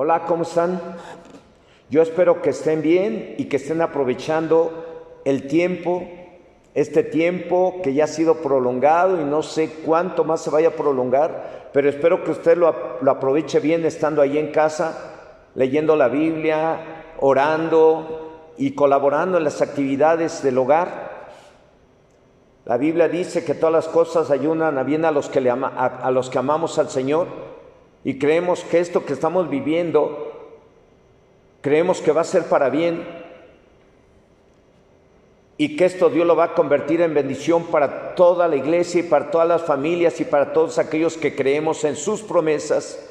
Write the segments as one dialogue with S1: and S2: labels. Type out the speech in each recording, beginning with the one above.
S1: Hola, ¿cómo están? Yo espero que estén bien y que estén aprovechando el tiempo, este tiempo que ya ha sido prolongado y no sé cuánto más se vaya a prolongar, pero espero que usted lo aproveche bien estando ahí en casa, leyendo la Biblia, orando y colaborando en las actividades del hogar. La Biblia dice que todas las cosas ayudan a bien a los que amamos al Señor, y creemos que esto que estamos viviendo, creemos que va a ser para bien y que esto Dios lo va a convertir en bendición para toda la iglesia y para todas las familias y para todos aquellos que creemos en sus promesas.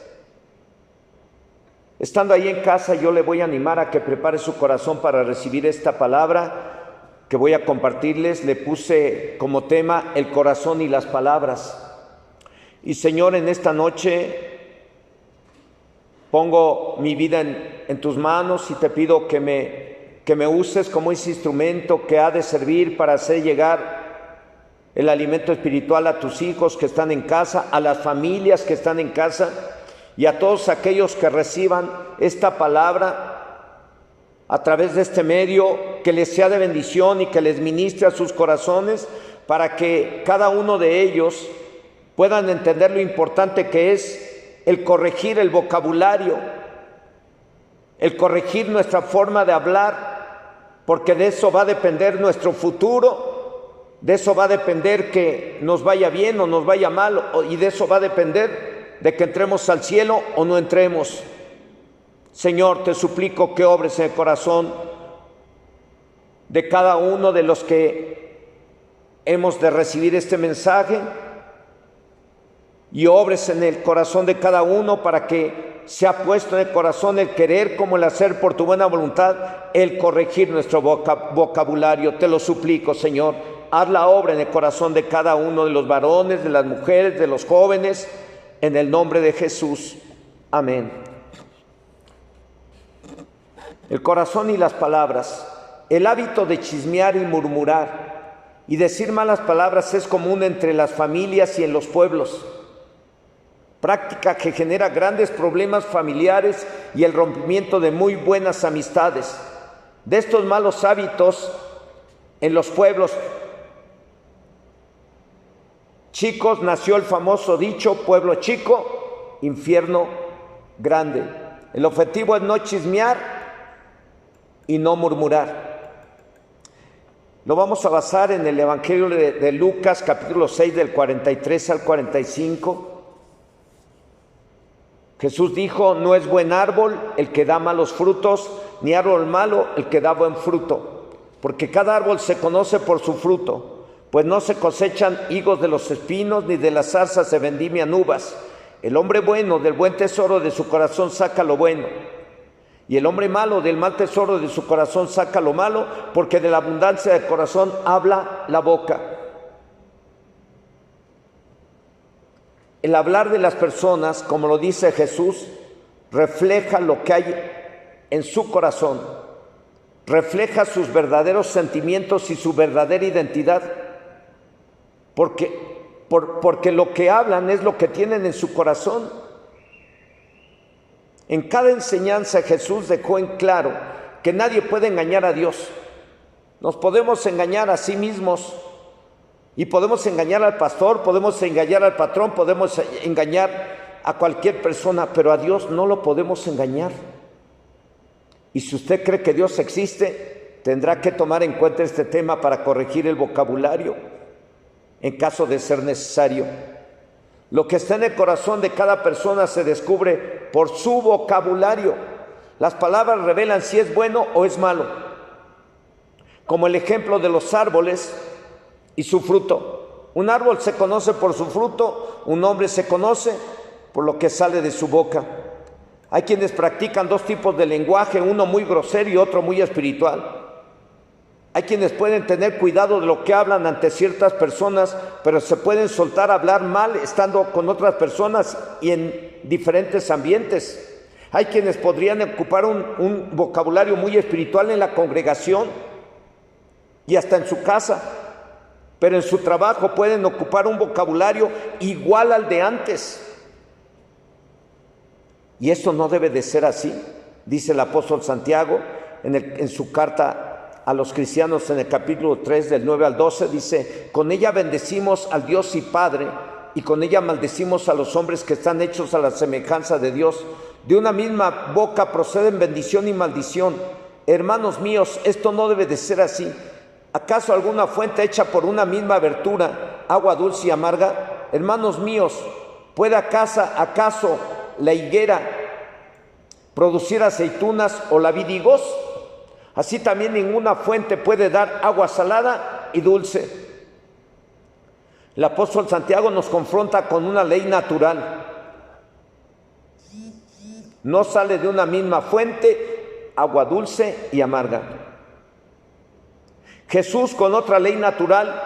S1: Estando ahí en casa, yo le voy a animar a que prepare su corazón para recibir esta palabra que voy a compartirles. Le puse como tema el corazón y las palabras. Y Señor, en esta noche pongo mi vida en tus manos y te pido que me uses como ese instrumento que ha de servir para hacer llegar el alimento espiritual a tus hijos que están en casa, a las familias que están en casa y a todos aquellos que reciban esta palabra a través de este medio, que les sea de bendición y que les ministre a sus corazones, para que cada uno de ellos puedan entender lo importante que es el corregir el vocabulario, el corregir nuestra forma de hablar, porque de eso va a depender nuestro futuro, de eso va a depender que nos vaya bien o nos vaya mal, y de eso va a depender de que entremos al cielo o no entremos. Señor, te suplico que obres en el corazón de cada uno de los que hemos de recibir este mensaje, y obres en el corazón de cada uno para que sea puesto en el corazón el querer como el hacer por tu buena voluntad, el corregir nuestro vocabulario. Te lo suplico, Señor. Haz la obra en el corazón de cada uno de los varones, de las mujeres, de los jóvenes, en el nombre de Jesús. Amén. El corazón y las palabras. El hábito de chismear y murmurar y decir malas palabras es común entre las familias y en los pueblos, práctica que genera grandes problemas familiares y el rompimiento de muy buenas amistades. De estos malos hábitos en los pueblos chicos nació el famoso dicho: pueblo chico, infierno grande. El objetivo es no chismear y no murmurar. Lo vamos a basar en el Evangelio de Lucas, capítulo 6, del 43 al 45. Jesús dijo: no es buen árbol el que da malos frutos, ni árbol malo el que da buen fruto, porque cada árbol se conoce por su fruto, pues no se cosechan higos de los espinos, ni de las zarzas se vendimian uvas. El hombre bueno del buen tesoro de su corazón saca lo bueno, y el hombre malo del mal tesoro de su corazón saca lo malo, porque de la abundancia del corazón habla la boca. El hablar de las personas, como lo dice Jesús, refleja lo que hay en su corazón, refleja sus verdaderos sentimientos y su verdadera identidad, porque lo que hablan es lo que tienen en su corazón. En cada enseñanza Jesús dejó en claro que nadie puede engañar a Dios. Nos podemos engañar a sí mismos, y podemos engañar al pastor, podemos engañar al patrón, podemos engañar a cualquier persona, pero a Dios no lo podemos engañar. Y si usted cree que Dios existe, tendrá que tomar en cuenta este tema para corregir el vocabulario en caso de ser necesario. Lo que está en el corazón de cada persona se descubre por su vocabulario. Las palabras revelan si es bueno o es malo, como el ejemplo de los árboles y su fruto. Un árbol se conoce por su fruto, un hombre se conoce por lo que sale de su boca. Hay quienes practican dos tipos de lenguaje, uno muy grosero y otro muy espiritual. Hay quienes pueden tener cuidado de lo que hablan ante ciertas personas, pero se pueden soltar a hablar mal estando con otras personas y en diferentes ambientes. Hay quienes podrían ocupar un vocabulario muy espiritual en la congregación y hasta en su casa, pero en su trabajo pueden ocupar un vocabulario igual al de antes. Y esto no debe de ser así, dice el apóstol Santiago en su carta a los cristianos en el capítulo 3 del 9 al 12, dice: con ella bendecimos al Dios y Padre, y con ella maldecimos a los hombres que están hechos a la semejanza de Dios. De una misma boca proceden bendición y maldición. Hermanos míos, esto no debe de ser así. ¿Acaso alguna fuente hecha por una misma abertura, agua dulce y amarga? Hermanos míos, ¿puede acaso la higuera producir aceitunas o la vid higos? Así también ninguna fuente puede dar agua salada y dulce. El apóstol Santiago nos confronta con una ley natural. No sale de una misma fuente agua dulce y amarga. Jesús, con otra ley natural,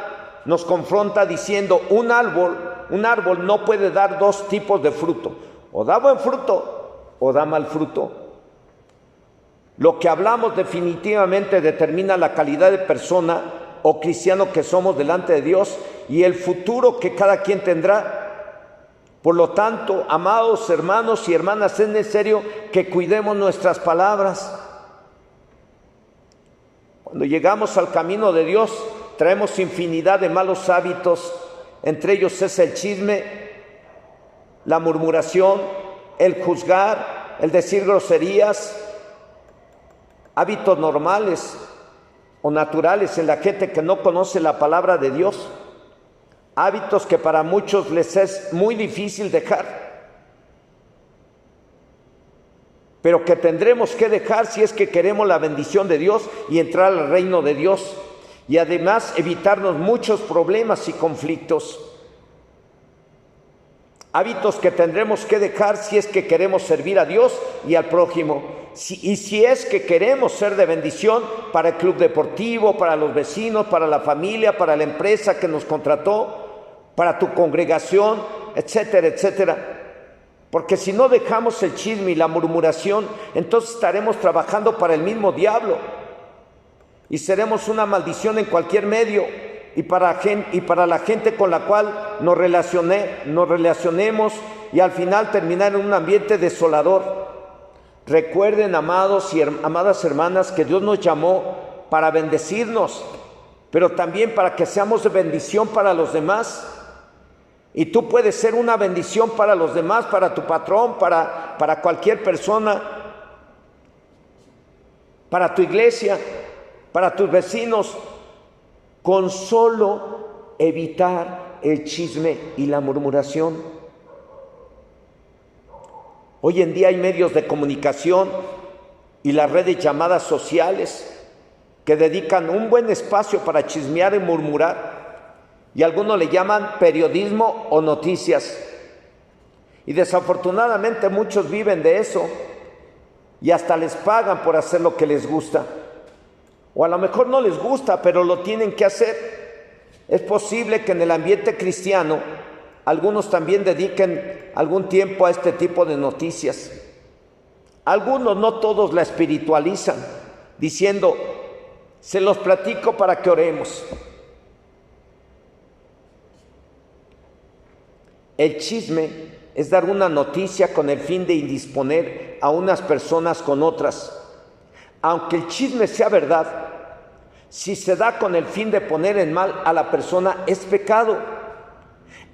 S1: nos confronta diciendo: un árbol no puede dar dos tipos de fruto, o da buen fruto o da mal fruto. Lo que hablamos definitivamente determina la calidad de persona o cristiano que somos delante de Dios y el futuro que cada quien tendrá. Por lo tanto, amados hermanos y hermanas, es necesario que cuidemos nuestras palabras. Cuando llegamos al camino de Dios, traemos infinidad de malos hábitos. Entre ellos es el chisme, la murmuración, el juzgar, el decir groserías, hábitos normales o naturales en la gente que no conoce la palabra de Dios, hábitos que para muchos les es muy difícil dejar, pero que tendremos que dejar si es que queremos la bendición de Dios y entrar al reino de Dios, y además evitarnos muchos problemas y conflictos. Hábitos que tendremos que dejar si es que queremos servir a Dios y al prójimo, y si es que queremos ser de bendición para el club deportivo, para los vecinos, para la familia, para la empresa que nos contrató, para tu congregación, etcétera, etcétera. Porque si no dejamos el chisme y la murmuración, entonces estaremos trabajando para el mismo diablo y seremos una maldición en cualquier medio y para la gente con la cual nos relacionemos, y al final terminar en un ambiente desolador. Recuerden, amados y amadas hermanas, que Dios nos llamó para bendecirnos, pero también para que seamos de bendición para los demás. Y tú puedes ser una bendición para los demás, para tu patrón, para cualquier persona, para tu iglesia, para tus vecinos, con solo evitar el chisme y la murmuración. Hoy en día hay medios de comunicación y las redes llamadas sociales que dedican un buen espacio para chismear y murmurar, y algunos le llaman periodismo o noticias. Y desafortunadamente muchos viven de eso y hasta les pagan por hacer lo que les gusta. O a lo mejor no les gusta, pero lo tienen que hacer. Es posible que en el ambiente cristiano algunos también dediquen algún tiempo a este tipo de noticias. Algunos, no todos, la espiritualizan, diciendo: se los platico para que oremos. El chisme es dar una noticia con el fin de indisponer a unas personas con otras. Aunque el chisme sea verdad, si se da con el fin de poner en mal a la persona, es pecado.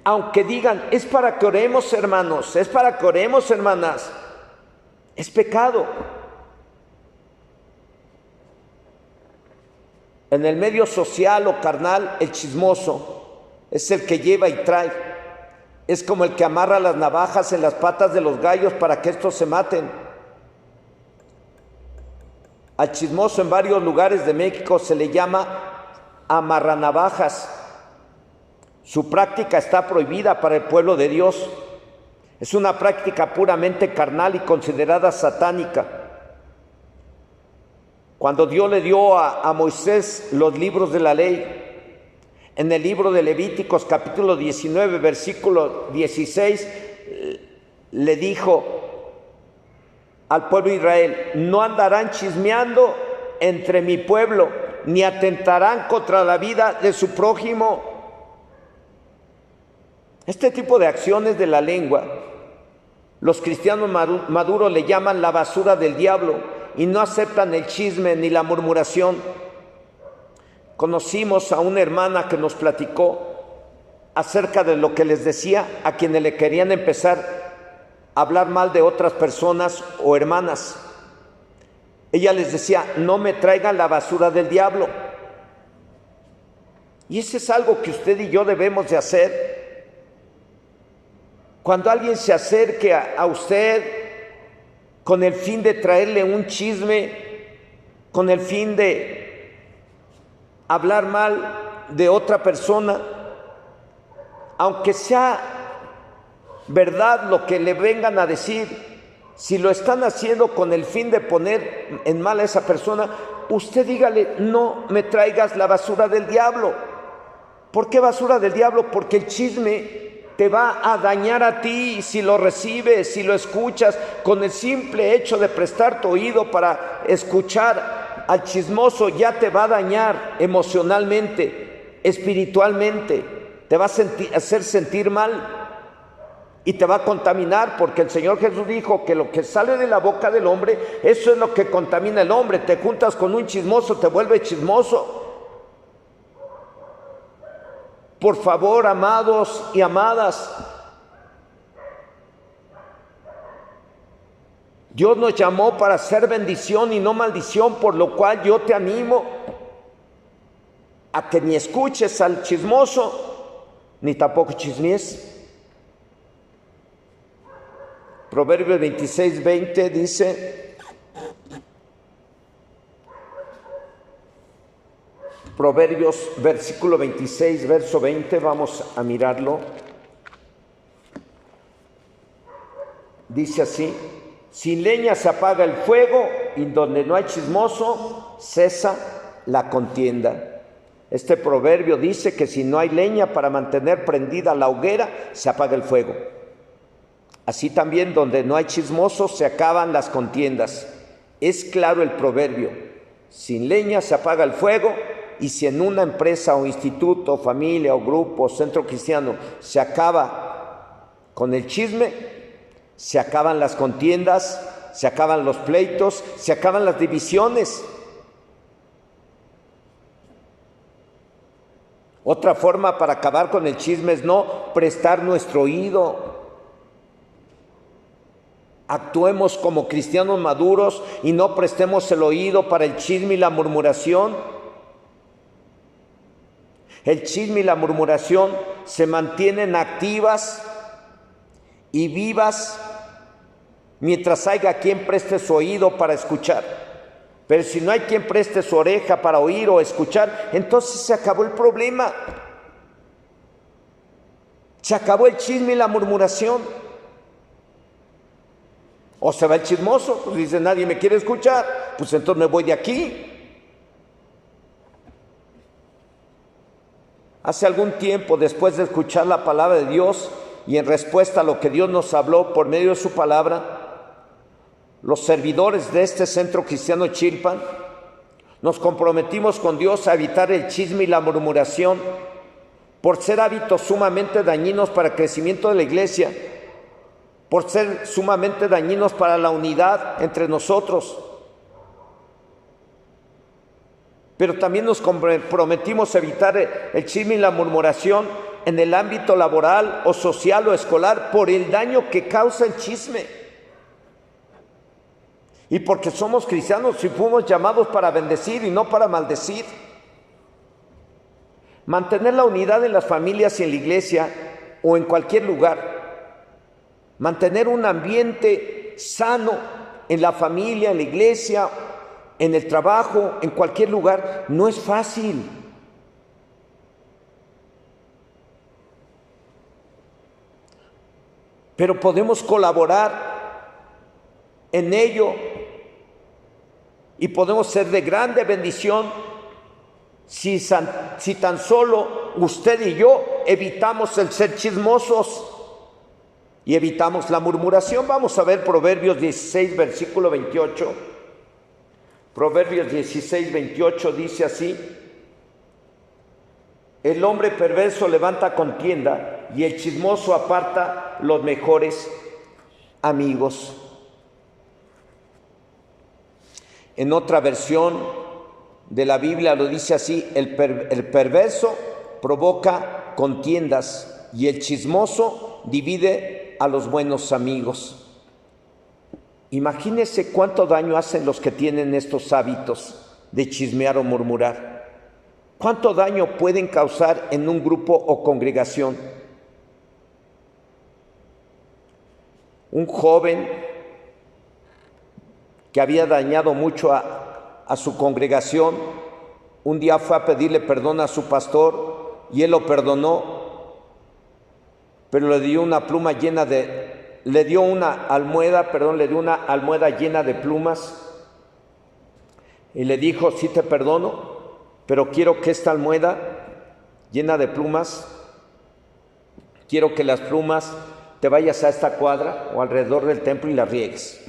S1: Aunque digan: es para que oremos, hermanos, es para que oremos, hermanas, es pecado. En el medio social o carnal, el chismoso es el que lleva y trae. Es como el que amarra las navajas en las patas de los gallos para que estos se maten. Al chismoso en varios lugares de México se le llama amarranavajas. Su práctica está prohibida para el pueblo de Dios. Es una práctica puramente carnal y considerada satánica. Cuando Dios le dio a Moisés los libros de la ley, en el libro de Levíticos capítulo 19, versículo 16, le dijo al pueblo de Israel: no andarán chismeando entre mi pueblo, ni atentarán contra la vida de su prójimo. Este tipo de acciones de la lengua Los cristianos maduros le llaman la basura del diablo y no aceptan el chisme ni la murmuración. Conocimos a una hermana que nos platicó acerca de lo que les decía a quienes le querían empezar a hablar mal de otras personas o hermanas. Ella les decía: no me traigan la basura del diablo. Y eso es algo que usted y yo debemos de hacer. Cuando alguien se acerque a usted con el fin de traerle un chisme, con el fin de hablar mal de otra persona, aunque sea verdad lo que le vengan a decir, si lo están haciendo con el fin de poner en mal a esa persona, usted dígale: no me traigas la basura del diablo. ¿Por qué basura del diablo? Porque el chisme te va a dañar a ti si lo recibes, si lo escuchas. Con el simple hecho de prestar tu oído para escuchar al chismoso, ya te va a dañar emocionalmente, espiritualmente. Te va a hacer sentir mal y te va a contaminar, porque el Señor Jesús dijo que lo que sale de la boca del hombre, eso es lo que contamina al hombre. Te juntas con un chismoso, te vuelves chismoso. Por favor, amados y amadas, Dios nos llamó para ser bendición y no maldición, por lo cual yo te animo a que ni escuches al chismoso, ni tampoco chismees. Proverbios 26:20 dice: Proverbios, versículo 26, verso 20, vamos a mirarlo. Dice así: sin leña se apaga el fuego, y donde no hay chismoso, cesa la contienda. Este proverbio dice que si no hay leña para mantener prendida la hoguera, se apaga el fuego. Así también, donde no hay chismoso, se acaban las contiendas. Es claro el proverbio: sin leña se apaga el fuego. Y si en una empresa o instituto, familia o grupo o centro cristiano se acaba con el chisme, se acaban las contiendas, se acaban los pleitos, se acaban las divisiones. Otra forma para acabar con el chisme es no prestar nuestro oído. Actuemos como cristianos maduros y no prestemos el oído para el chisme y la murmuración. El chisme y la murmuración se mantienen activas y vivas mientras haya quien preste su oído para escuchar. Pero si no hay quien preste su oreja para oír o escuchar, entonces se acabó el problema. Se acabó el chisme y la murmuración. O se va el chismoso, pues dice: nadie me quiere escuchar, pues entonces me voy de aquí. Hace algún tiempo, después de escuchar la palabra de Dios y en respuesta a lo que Dios nos habló por medio de su palabra, los servidores de este centro cristiano Chilpan nos comprometimos con Dios a evitar el chisme y la murmuración, por ser hábitos sumamente dañinos para el crecimiento de la iglesia, por ser sumamente dañinos para la unidad entre nosotros. Pero también nos comprometimos a evitar el chisme y la murmuración en el ámbito laboral o social o escolar, por el daño que causa el chisme. Y porque somos cristianos y fuimos llamados para bendecir y no para maldecir. Mantener la unidad en las familias y en la iglesia o en cualquier lugar. Mantener un ambiente sano en la familia, en la iglesia, en el trabajo, en cualquier lugar, no es fácil. Pero podemos colaborar en ello y podemos ser de grande bendición si tan solo usted y yo evitamos el ser chismosos y evitamos la murmuración. Vamos a ver Proverbios 16, versículo 28. Proverbios 16, 28 dice así: el hombre perverso levanta contienda y el chismoso aparta los mejores. amigos. En otra versión de la Biblia lo dice así: el perverso provoca contiendas y el chismoso divide a los buenos amigos. Imagínense cuánto daño hacen los que tienen estos hábitos de chismear o murmurar. ¿Cuánto daño pueden causar en un grupo o congregación? Un joven que había dañado mucho a su congregación, un día fue a pedirle perdón a su pastor y él lo perdonó, pero le dio una almohada llena de plumas y le dijo: sí te perdono, pero quiero que esta almohada llena de plumas, quiero que las plumas te vayas a esta cuadra o alrededor del templo y las riegues.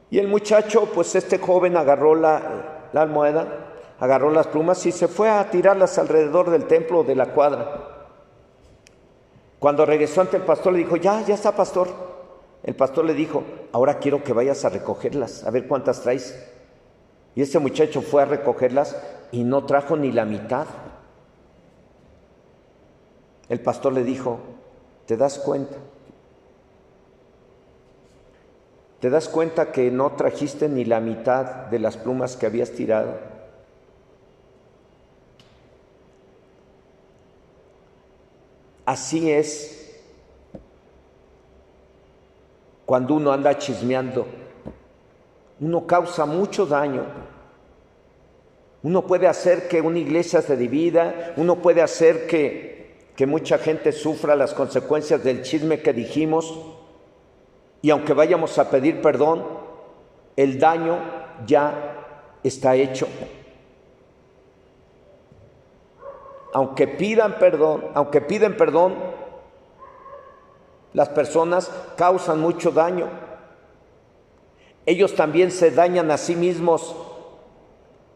S1: Y el muchacho, pues este joven agarró la almohada, agarró las plumas y se fue a tirarlas alrededor del templo o de la cuadra. Cuando regresó ante el pastor le dijo: ya está, pastor. El pastor le dijo: ahora quiero que vayas a recogerlas, a ver cuántas traes. Y ese muchacho fue a recogerlas y no trajo ni la mitad. El pastor le dijo: ¿te das cuenta? ¿Te das cuenta que no trajiste ni la mitad de las plumas que habías tirado? Así es cuando uno anda chismeando. Uno causa mucho daño. Uno puede hacer que una iglesia se divida, uno puede hacer que mucha gente sufra las consecuencias del chisme que dijimos, y aunque vayamos a pedir perdón, el daño ya está hecho. Aunque piden perdón, las personas causan mucho daño. Ellos también se dañan a sí mismos,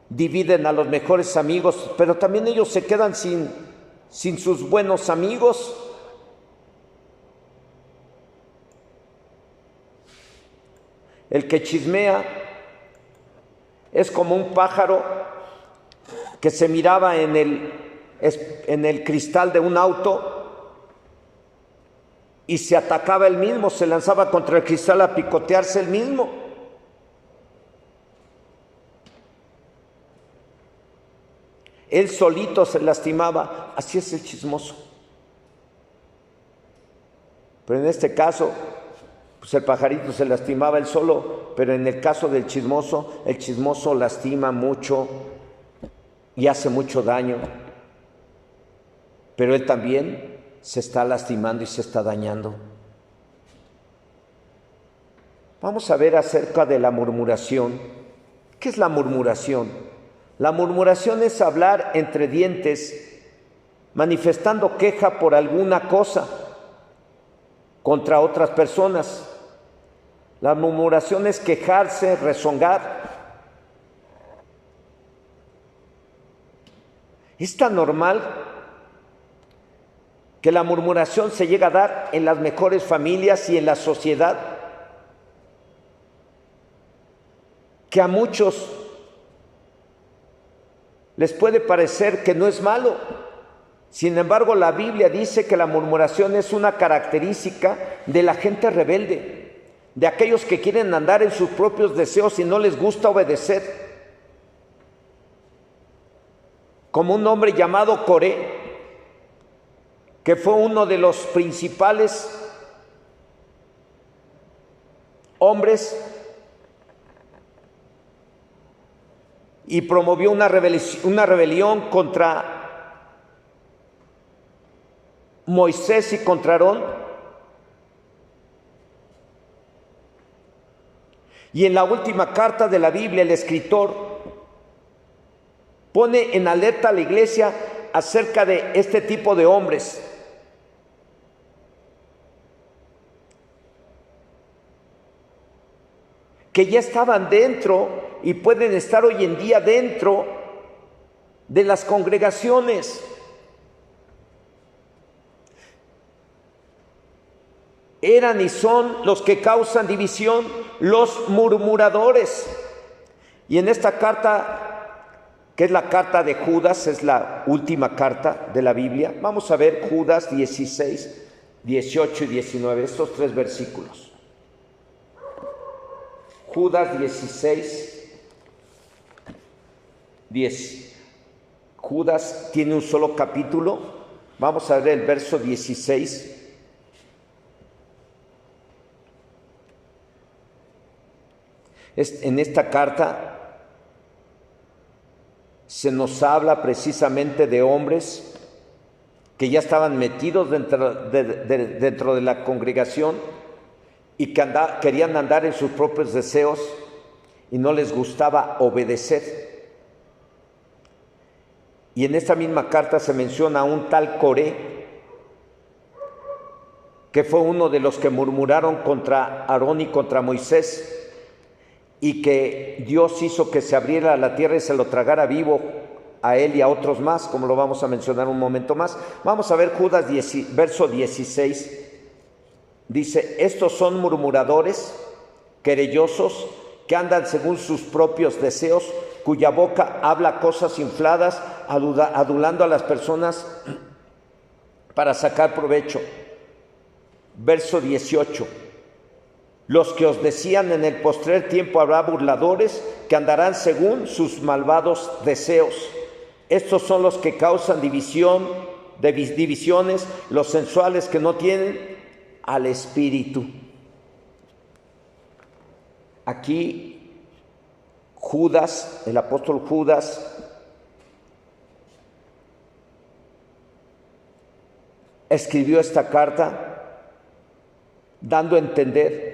S1: dividen a los mejores amigos, pero también ellos se quedan sin sus buenos amigos. El que chismea es como un pájaro que se miraba en el cristal de un auto y se atacaba él mismo, se lanzaba contra el cristal a picotearse él mismo. Él solito se lastimaba. Así es el chismoso. Pero en este caso, pues el pajarito se lastimaba él solo, pero en el caso del chismoso, el chismoso lastima mucho y hace mucho daño. Pero él también se está lastimando y se está dañando. Vamos a ver acerca de la murmuración. ¿Qué es la murmuración? La murmuración es hablar entre dientes, manifestando queja por alguna cosa contra otras personas. La murmuración es quejarse, rezongar. Es tan normal que la murmuración se llega a dar en las mejores familias y en la sociedad, que a muchos les puede parecer que no es malo. Sin embargo, la Biblia dice que la murmuración es una característica de la gente rebelde, de aquellos que quieren andar en sus propios deseos y no les gusta obedecer. Como un hombre llamado Coré, que fue uno de los principales hombres y promovió una rebelión contra Moisés y contra Aarón. Y en la última carta de la Biblia, el escritor pone en alerta a la iglesia acerca de este tipo de hombres. Que ya estaban dentro y pueden estar hoy en día dentro de las congregaciones. eran y son los que causan división, los murmuradores. Y en esta carta, que es la carta de Judas, es la última carta de la Biblia, vamos a ver Judas 16, 18 y 19, estos 3 versículos. Judas 16, 10. Judas tiene un solo capítulo. Vamos a ver el verso 16. En esta carta se nos habla precisamente de hombres que ya estaban metidos dentro de la congregación y que querían andar en sus propios deseos y no les gustaba obedecer. Y en esta misma carta se menciona a un tal Coré, que fue uno de los que murmuraron contra Aarón y contra Moisés, y que Dios hizo que se abriera la tierra y se lo tragara vivo a él y a otros más, como lo vamos a mencionar un momento más. Vamos a ver Judas verso 16. Dice: estos son murmuradores, querellosos, que andan según sus propios deseos, cuya boca habla cosas infladas, adulando a las personas para sacar provecho. Verso 18. Los que os decían: en el postrer tiempo habrá burladores que andarán según sus malvados deseos. Estos son los que causan divisiones, los sensuales que no tienen al Espíritu. Aquí Judas, el apóstol Judas, escribió esta carta dando a entender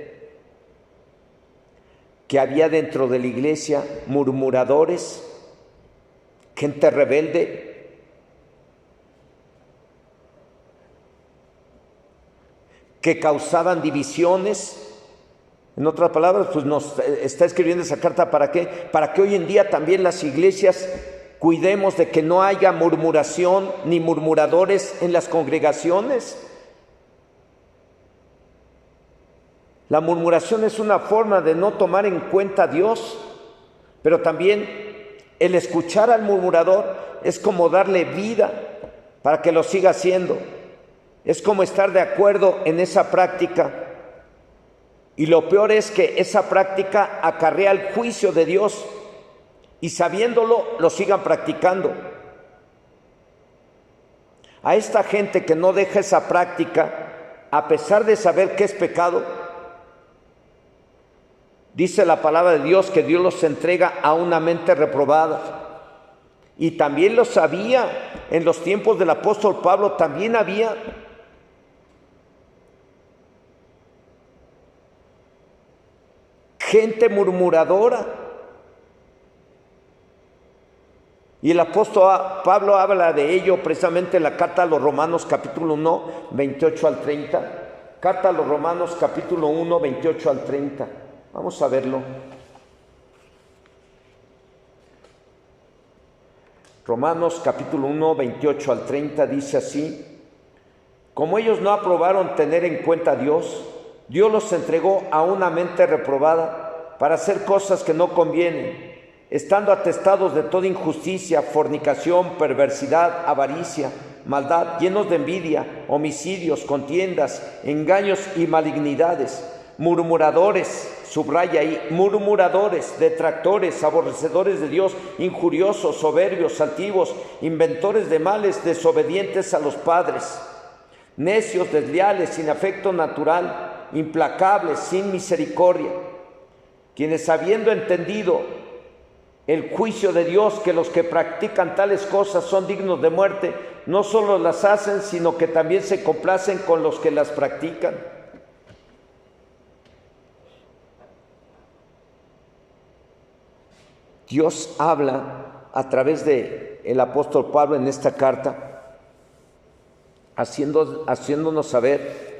S1: que había dentro de la iglesia murmuradores, gente rebelde, que causaban divisiones. En otras palabras, pues nos está escribiendo esa carta ¿para qué? Para que hoy en día también las iglesias cuidemos de que no haya murmuración ni murmuradores en las congregaciones. La murmuración es una forma de no tomar en cuenta a Dios, pero también el escuchar al murmurador es como darle vida para que lo siga haciendo. Es como estar de acuerdo en esa práctica. Y lo peor es que esa práctica acarrea el juicio de Dios y sabiéndolo lo sigan practicando. A esta gente que no deja esa práctica, a pesar de saber que es pecado, dice la palabra de Dios que Dios los entrega a una mente reprobada. Y también lo sabía en los tiempos del apóstol Pablo, también había gente murmuradora. Y el apóstol Pablo habla de ello precisamente en la carta a los Romanos capítulo 1, 28 al 30. Carta a los Romanos capítulo 1, 28 al 30. Vamos a verlo. Romanos capítulo 1, 28 al 30 dice así: como ellos no aprobaron tener en cuenta a Dios, Dios los entregó a una mente reprobada para hacer cosas que no convienen, estando atestados de toda injusticia, fornicación, perversidad, avaricia, maldad, llenos de envidia, homicidios, contiendas, engaños y malignidades, murmuradores, subraya ahí, murmuradores, detractores, aborrecedores de Dios, injuriosos, soberbios, altivos, inventores de males, desobedientes a los padres, necios, desleales, sin afecto natural, implacables, sin misericordia, quienes habiendo entendido el juicio de Dios, que los que practican tales cosas son dignos de muerte, no solo las hacen, sino que también se complacen con los que las practican. Dios habla a través del apóstol Pablo en esta carta, haciéndonos saber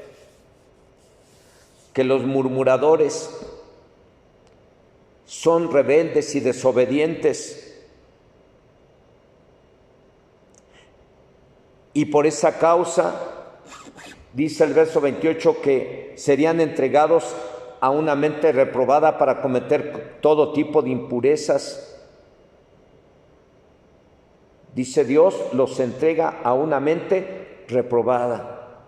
S1: que los murmuradores son rebeldes y desobedientes, y por esa causa Dice el verso 28 que serían entregados a una mente reprobada para cometer todo tipo de impurezas. Dice Dios, los entrega a una mente reprobada.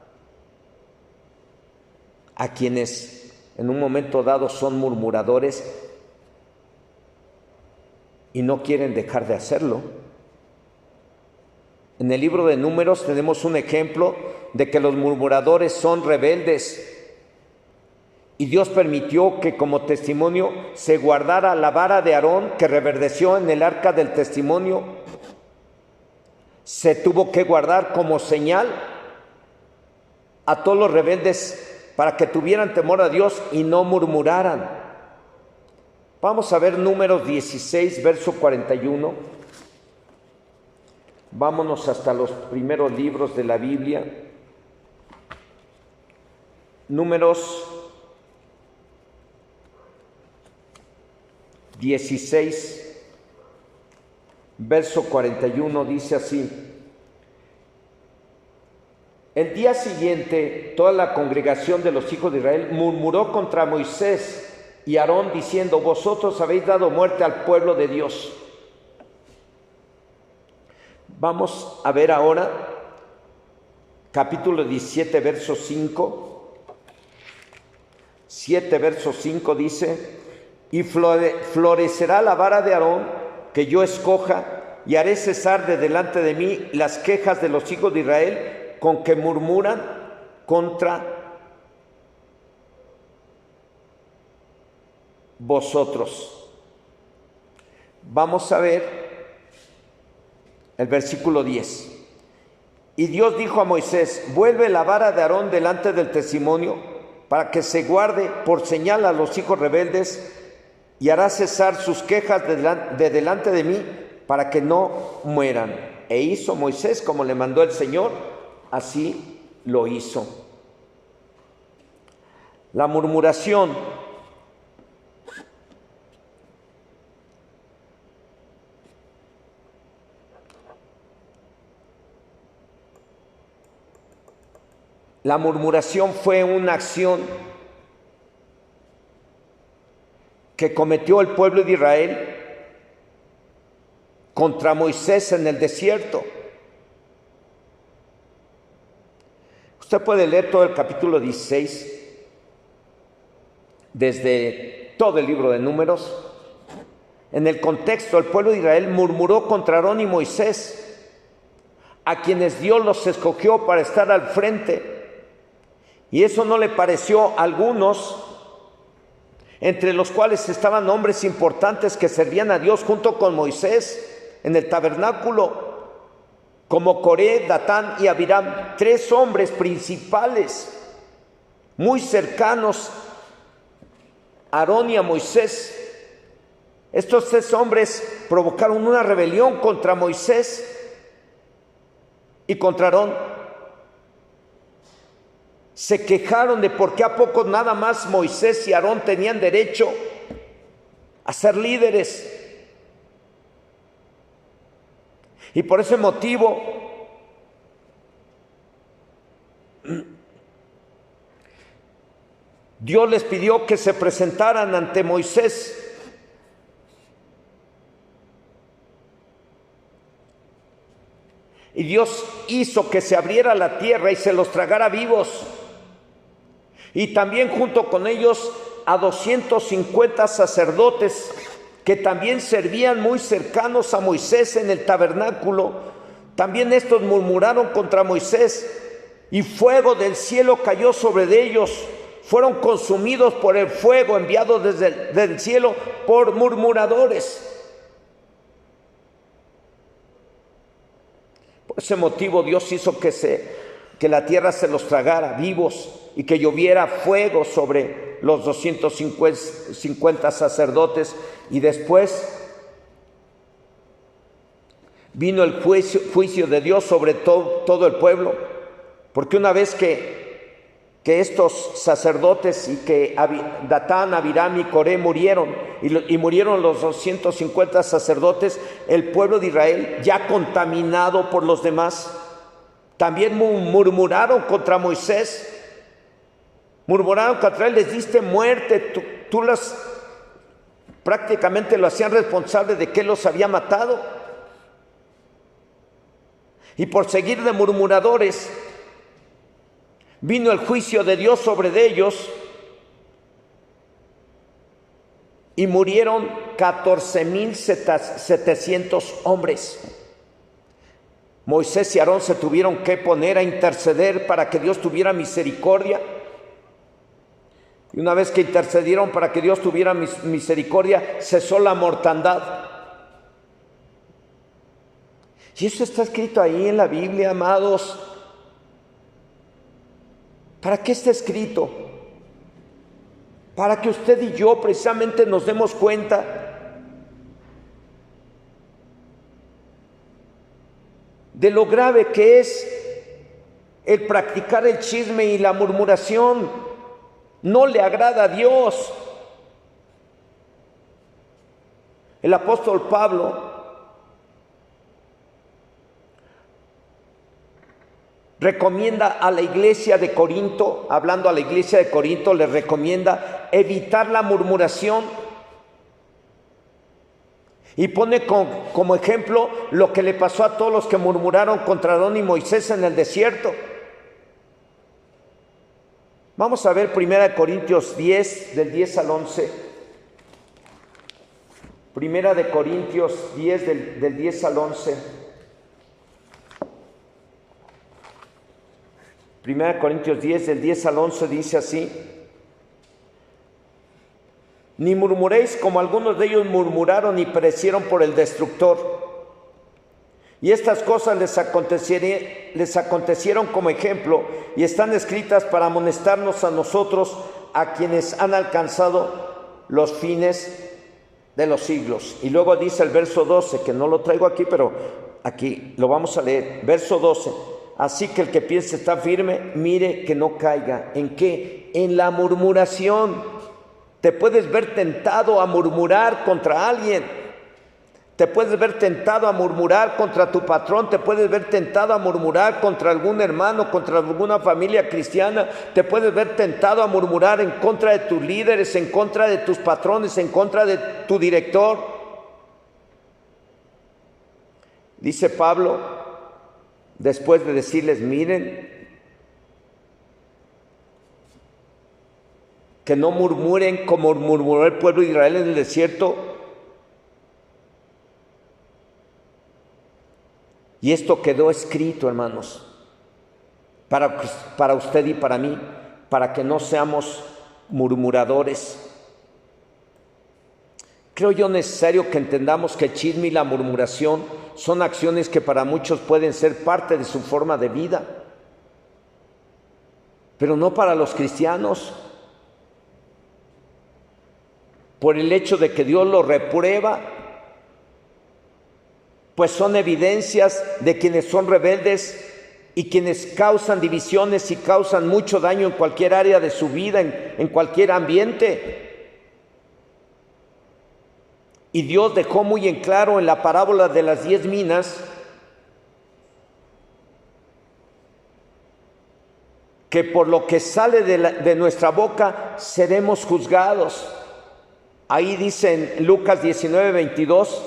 S1: A quienes en un momento dado son murmuradores y no quieren dejar de hacerlo. En el libro de Números tenemos un ejemplo de que los murmuradores son rebeldes y Dios permitió que como testimonio se guardara la vara de Aarón que reverdeció en el arca del testimonio. Se tuvo que guardar como señal a todos los rebeldes para que tuvieran temor a Dios y no murmuraran. Vamos a ver Números 16, verso 41. Vámonos hasta los primeros libros de la Biblia. Números 16, verso 41 dice así: el día siguiente toda la congregación de los hijos de Israel murmuró contra Moisés y Aarón diciendo: vosotros habéis dado muerte al pueblo de Dios. Vamos a ver ahora capítulo 17, verso 5. 7, verso 5 dice: y florecerá la vara de Aarón que yo escoja, y haré cesar de delante de mí las quejas de los hijos de Israel con que murmuran contra vosotros. Vamos a ver el versículo 10. Y Dios dijo a Moisés: vuelve la vara de Aarón delante del testimonio, para que se guarde por señal a los hijos rebeldes, y hará cesar sus quejas de delante de mí, para que no mueran. E hizo Moisés como le mandó el Señor, así lo hizo. La murmuración fue una acción que cometió el pueblo de Israel contra Moisés en el desierto. Usted puede leer todo el capítulo 16, desde todo el libro de Números. En el contexto, el pueblo de Israel murmuró contra Aarón y Moisés, a quienes Dios los escogió para estar al frente. Y eso no le pareció a algunos, entre los cuales estaban hombres importantes que servían a Dios junto con Moisés en el tabernáculo, como Coré, Datán y Abiram, 3 hombres principales muy cercanos a Aarón y a Moisés. Estos 3 hombres provocaron una rebelión contra Moisés y contra Aarón. Se quejaron de por qué a poco nada más Moisés y Aarón tenían derecho a ser líderes. Y por ese motivo Dios les pidió que se presentaran ante Moisés. Y Dios hizo que se abriera la tierra y se los tragara vivos. Y también junto con ellos a 250 sacerdotes que también servían muy cercanos a Moisés en el tabernáculo. También estos murmuraron contra Moisés, y fuego del cielo cayó sobre ellos. Fueron consumidos por el fuego enviado desde el cielo por murmuradores. Por ese motivo Dios hizo que la tierra se los tragara vivos y que lloviera fuego sobre los 250 sacerdotes. Y después vino el juicio de Dios sobre todo el pueblo, porque una vez que estos sacerdotes y que Datán, Abiram y Coré murieron, y murieron los 250 sacerdotes, el pueblo de Israel, ya contaminado por los demás, También murmuraron contra Moisés. Murmuraron contra él, les diste muerte. Tú prácticamente lo hacían responsable de que él los había matado. Y por seguir de murmuradores, vino el juicio de Dios sobre ellos y murieron 14,700 hombres. Moisés y Aarón se tuvieron que poner a interceder para que Dios tuviera misericordia. Y una vez que intercedieron para que Dios tuviera misericordia, cesó la mortandad. Y eso está escrito ahí en la Biblia, amados. ¿Para qué está escrito? Para que usted y yo precisamente nos demos cuenta de lo grave que es el practicar el chisme y la murmuración. No le agrada a Dios. El apóstol Pablo recomienda a la iglesia de Corinto, hablando a la iglesia de Corinto, le recomienda evitar la murmuración y pone como ejemplo lo que le pasó a todos los que murmuraron contra Aarón y Moisés en el desierto. Vamos a ver 1 Corintios 10, del 10 al 11. 1 Corintios 10, del 10 al 11. 1 Corintios 10, del 10 al 11 dice así: ni murmuréis como algunos de ellos murmuraron y perecieron por el destructor. Y estas cosas les acontecieron como ejemplo y están escritas para amonestarnos a nosotros, a quienes han alcanzado los fines de los siglos. Y luego dice el verso 12, que no lo traigo aquí, pero aquí lo vamos a leer. Verso 12. Así que el que piense estar firme, mire que no caiga. ¿En qué? En la murmuración. Te puedes ver tentado a murmurar contra alguien. Te puedes ver tentado a murmurar contra tu patrón. Te puedes ver tentado a murmurar contra algún hermano, contra alguna familia cristiana. Te puedes ver tentado a murmurar en contra de tus líderes, en contra de tus patrones, en contra de tu director. Dice Pablo, después de decirles, miren, que no murmuren como murmuró el pueblo de Israel en el desierto. Y esto quedó escrito, hermanos, para usted y para mí, para que no seamos murmuradores. Creo yo necesario que entendamos que el chisme y la murmuración son acciones que para muchos pueden ser parte de su forma de vida, pero no para los cristianos. Por el hecho de que Dios lo reprueba, pues son evidencias de quienes son rebeldes y quienes causan divisiones y causan mucho daño en cualquier área de su vida, en cualquier ambiente. Y Dios dejó muy en claro en la parábola de las 10 minas que por lo que sale de nuestra boca seremos juzgados. Ahí dice en Lucas 19:22,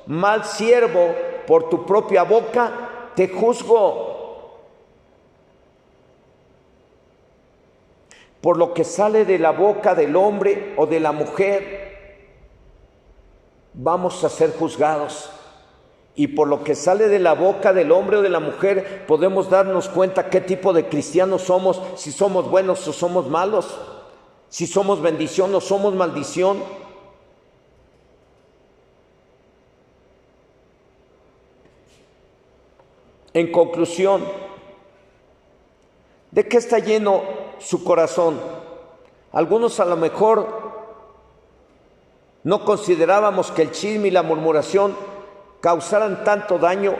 S1: mal siervo, por tu propia boca te juzgo. Por lo que sale de la boca del hombre o de la mujer, vamos a ser juzgados. Y por lo que sale de la boca del hombre o de la mujer, podemos darnos cuenta qué tipo de cristianos somos, si somos buenos o somos malos, si somos bendición o somos maldición. En conclusión, ¿de qué está lleno su corazón? Algunos a lo mejor no considerábamos que el chisme y la murmuración causaran tanto daño.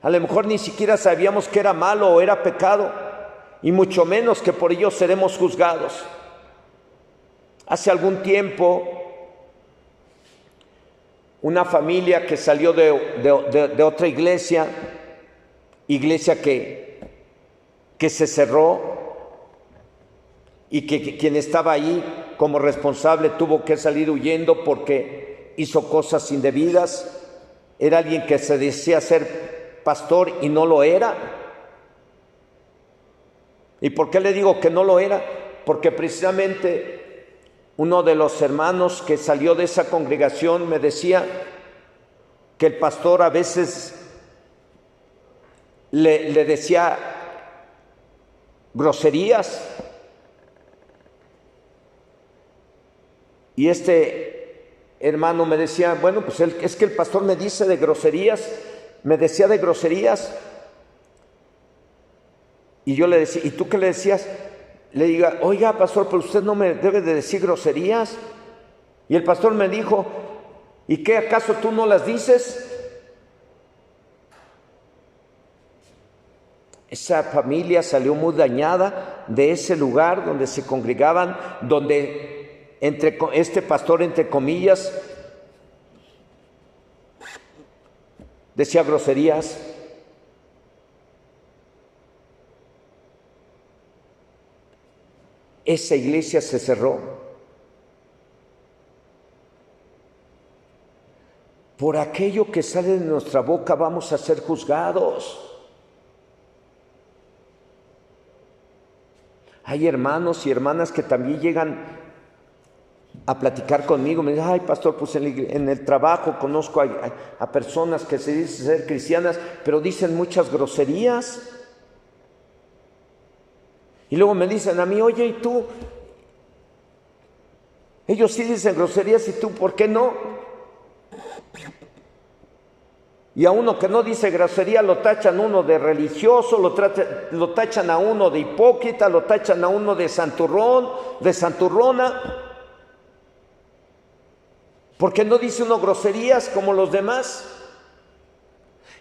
S1: A lo mejor ni siquiera sabíamos que era malo o era pecado, y mucho menos que por ello seremos juzgados. Hace algún tiempo, una familia que salió de otra iglesia iglesia que se cerró y que quien estaba ahí como responsable tuvo que salir huyendo porque hizo cosas indebidas. Era alguien que se decía ser pastor y no lo era. ¿Y por qué le digo que no lo era? Porque precisamente uno de los hermanos que salió de esa congregación me decía que el pastor a veces le decía groserías. Y este hermano me decía, bueno, pues es que el pastor me dice de groserías, me decía de groserías. Y yo le decía, ¿y tú qué le decías? Le diga, oiga, pastor, pero usted no me debe de decir groserías. Y el pastor me dijo, ¿y qué acaso tú no las dices? Esa familia salió muy dañada de ese lugar donde se congregaban, donde este pastor, entre comillas, decía groserías. Esa iglesia se cerró. Por aquello que sale de nuestra boca vamos a ser juzgados. Hay hermanos y hermanas que también llegan a platicar conmigo, me dicen, ay pastor, pues en el trabajo conozco a personas que se dicen ser cristianas, pero dicen muchas groserías. Y luego me dicen a mí, oye, ¿y tú? Ellos sí dicen groserías, ¿y tú por qué no? Y a uno que no dice grosería lo tachan uno de religioso, lo tachan a uno de hipócrita, lo tachan a uno de santurrón, de santurrona. Porque no dice uno groserías como los demás.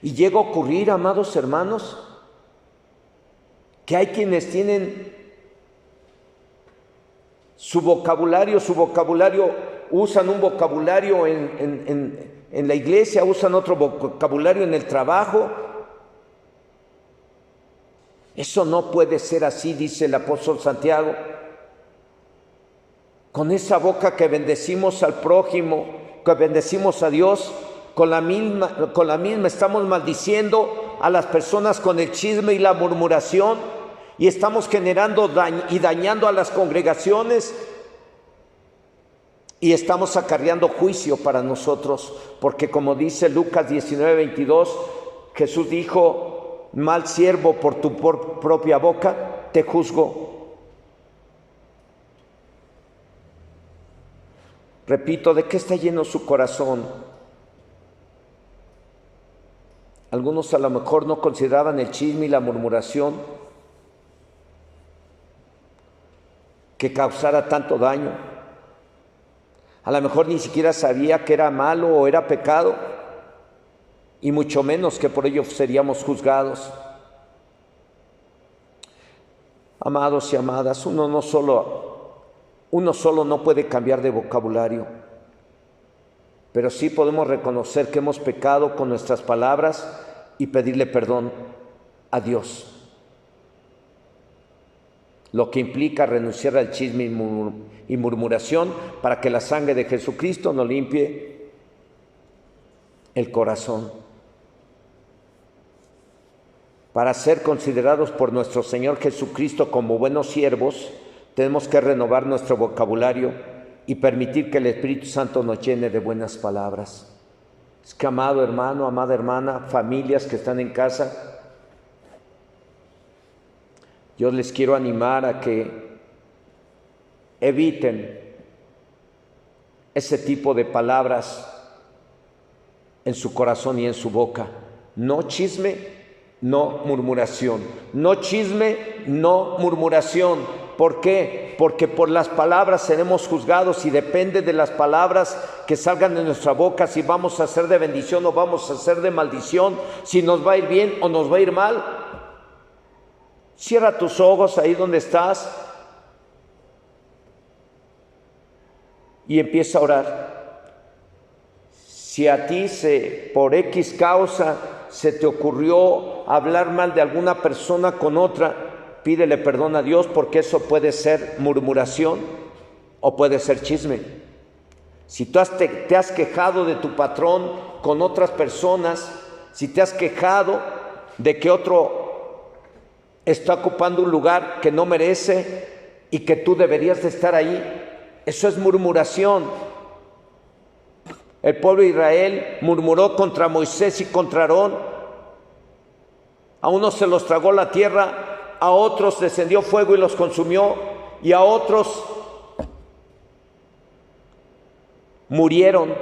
S1: Y llega a ocurrir, amados hermanos, que hay quienes tienen su vocabulario, usan un vocabulario en la iglesia, usan otro vocabulario en el trabajo. Eso no puede ser así, dice el apóstol Santiago. Con esa boca que bendecimos al prójimo, que bendecimos a Dios, con la misma estamos maldiciendo a las personas con el chisme y la murmuración, y estamos generando y dañando a las congregaciones, y estamos acarreando juicio para nosotros, porque como dice Lucas 19:22, Jesús dijo, mal siervo, por tu propia boca te juzgo. Repito, ¿de qué está lleno su corazón? Algunos a lo mejor no consideraban el chisme y la murmuración que causara tanto daño. A lo mejor ni siquiera sabía que era malo o era pecado, y mucho menos que por ello seríamos juzgados. Amados y amadas, uno solo no puede cambiar de vocabulario, pero sí podemos reconocer que hemos pecado con nuestras palabras y pedirle perdón a Dios. Lo que implica renunciar al chisme y murmuración para que la sangre de Jesucristo nos limpie el corazón. Para ser considerados por nuestro Señor Jesucristo como buenos siervos, tenemos que renovar nuestro vocabulario y permitir que el Espíritu Santo nos llene de buenas palabras. Es que, amado hermano, amada hermana, familias que están en casa, yo les quiero animar a que eviten ese tipo de palabras en su corazón y en su boca. No chisme, no murmuración. No chisme, no murmuración. ¿Por qué? Porque por las palabras seremos juzgados, y depende de las palabras que salgan de nuestra boca si vamos a ser de bendición o vamos a ser de maldición, si nos va a ir bien o nos va a ir mal. Cierra tus ojos ahí donde estás y empieza a orar. Si a ti por X causa se te ocurrió hablar mal de alguna persona con otra, pídele perdón a Dios, porque eso puede ser murmuración o puede ser chisme. Si tú te has quejado de tu patrón con otras personas, si te has quejado de que otro está ocupando un lugar que no merece y que tú deberías de estar ahí, eso es murmuración. El pueblo de Israel murmuró contra Moisés y contra Aarón. A unos se los tragó la tierra, a otros descendió fuego y los consumió, y a otros murieron.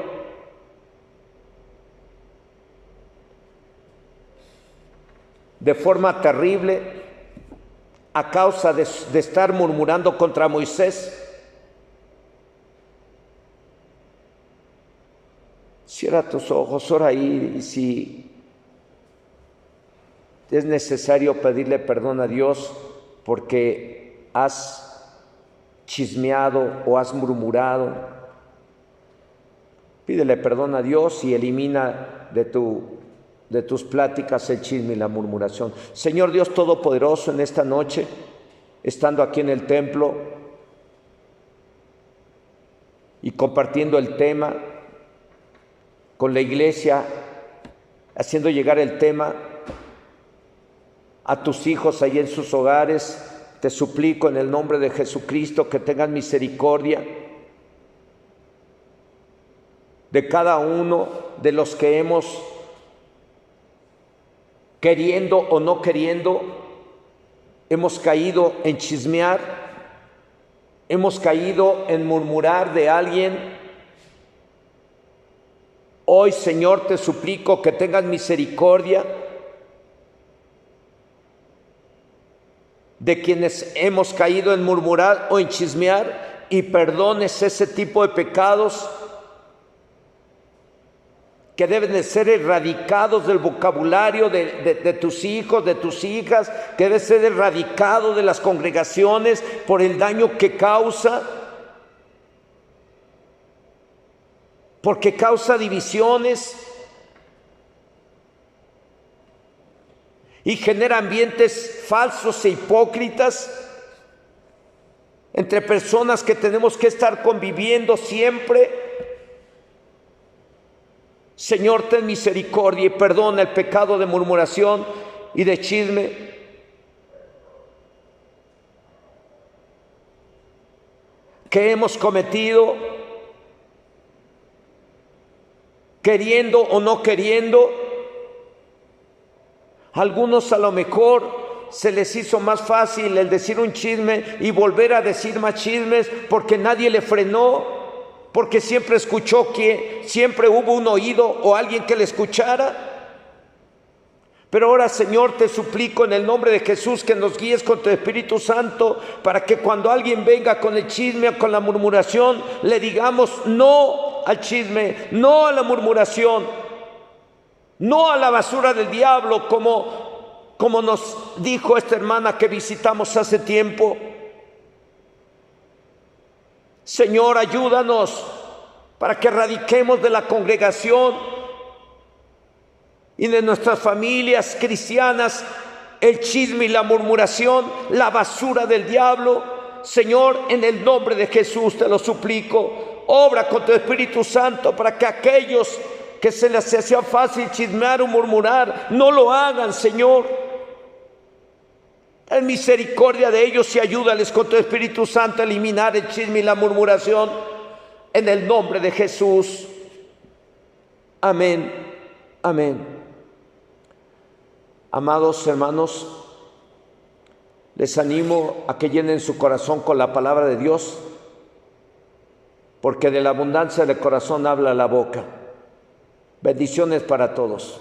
S1: De forma terrible, a causa de estar murmurando contra Moisés. Cierra tus ojos, ora ahí, y si es necesario pedirle perdón a Dios porque has chismeado o has murmurado, pídele perdón a Dios y elimina de tus pláticas el chisme y la murmuración. Señor Dios Todopoderoso, en esta noche, estando aquí en el templo y compartiendo el tema con la iglesia, haciendo llegar el tema a tus hijos ahí en sus hogares, te suplico en el nombre de Jesucristo que tengas misericordia de cada uno de los que hemos, queriendo o no queriendo, hemos caído en chismear, hemos caído en murmurar de alguien. Hoy, Señor, te suplico que tengas misericordia de quienes hemos caído en murmurar o en chismear y perdones ese tipo de pecados que deben de ser erradicados del vocabulario de tus hijos, de tus hijas, que debe ser erradicado de las congregaciones por el daño que causa, porque causa divisiones y genera ambientes falsos e hipócritas entre personas que tenemos que estar conviviendo siempre. Señor, ten misericordia y perdona el pecado de murmuración y de chisme. Que hemos cometido, queriendo o no queriendo. A algunos a lo mejor se les hizo más fácil el decir un chisme y volver a decir más chismes porque nadie le frenó, porque siempre escuchó, que siempre hubo un oído o alguien que le escuchara. Pero ahora, Señor, te suplico en el nombre de Jesús que nos guíes con tu Espíritu Santo para que cuando alguien venga con el chisme o con la murmuración, le digamos no al chisme, no a la murmuración, no a la basura del diablo, como nos dijo esta hermana que visitamos hace tiempo. Señor, ayúdanos para que erradiquemos de la congregación y de nuestras familias cristianas el chisme y la murmuración, la basura del diablo. Señor, en el nombre de Jesús te lo suplico, obra con tu Espíritu Santo para que aquellos que se les hacía fácil chismear o murmurar no lo hagan, Señor. Ten misericordia de ellos y ayúdales con tu Espíritu Santo a eliminar el chisme y la murmuración en el nombre de Jesús. Amén. Amén. Amados hermanos, les animo a que llenen su corazón con la palabra de Dios, porque de la abundancia del corazón habla la boca. Bendiciones para todos.